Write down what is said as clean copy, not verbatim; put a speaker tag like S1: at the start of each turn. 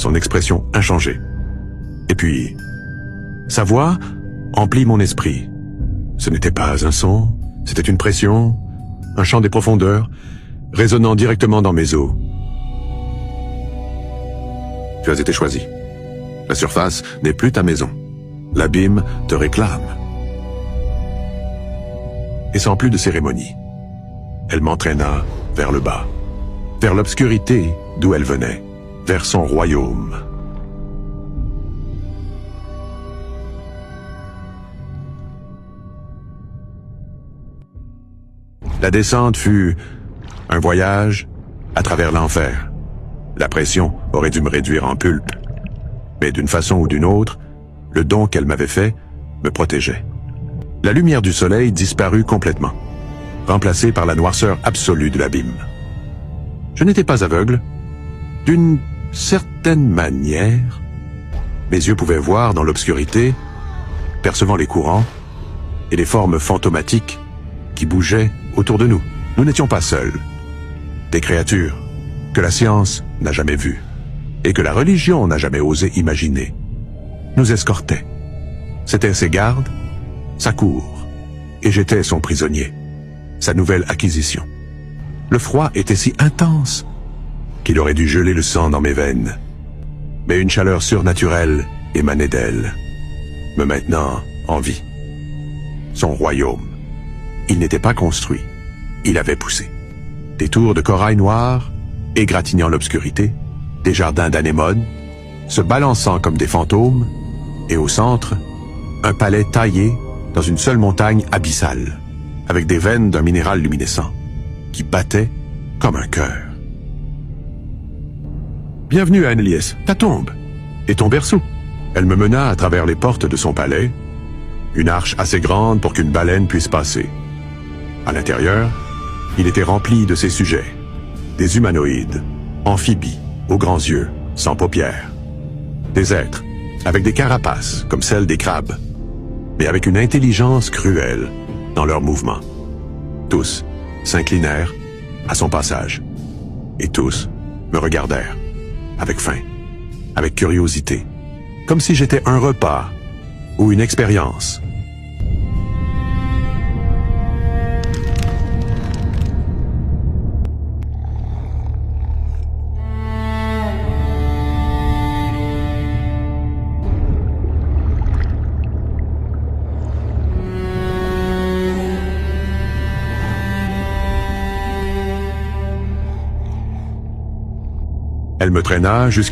S1: son expression inchangée. Et puis, sa voix emplit mon esprit. Ce n'était pas un son, c'était une pression, un chant des profondeurs, résonnant directement dans mes os. Tu as été choisi. La surface n'est plus ta maison. L'abîme te réclame. Et sans plus de cérémonie, elle m'entraîna vers le bas, vers l'obscurité d'où elle venait, vers son royaume. La descente fut un voyage à travers l'enfer. La pression aurait dû me réduire en pulpe. Mais d'une façon ou d'une autre, le don qu'elle m'avait fait me protégeait. La lumière du soleil disparut complètement, remplacée par la noirceur absolue de l'abîme. Je n'étais pas aveugle. D'une certaine manière, mes yeux pouvaient voir dans l'obscurité, percevant les courants et les formes fantomatiques qui bougeaient autour de nous. Nous n'étions pas seuls. Des créatures que la science n'a jamais vues et que la religion n'a jamais osé imaginer nous escortaient. C'étaient ses gardes, sa cour, et j'étais son prisonnier, sa nouvelle acquisition. Le froid était si intense qu'il aurait dû geler le sang dans mes veines. Mais une chaleur surnaturelle émanait d'elle, me maintenant en vie. Son royaume, il n'était pas construit, il avait poussé. Des tours de corail noir, égratignant l'obscurité, des jardins d'anémones, se balançant comme des fantômes, et au centre, un palais taillé dans une seule montagne abyssale, avec des veines d'un minéral luminescent, qui battait comme un cœur. Bienvenue à Annelies, ta tombe, et ton berceau. Elle me mena à travers les portes de son palais, une arche assez grande pour qu'une baleine puisse passer. À l'intérieur, il était rempli de ses sujets, des humanoïdes, amphibies, aux grands yeux, sans paupières. Des êtres, avec des carapaces, comme celles des crabes, mais avec une intelligence cruelle dans leurs mouvements. Tous s'inclinèrent à son passage, et tous me regardèrent, avec faim, avec curiosité, comme si j'étais un repas ou une expérience. Elle me traîna jusqu'à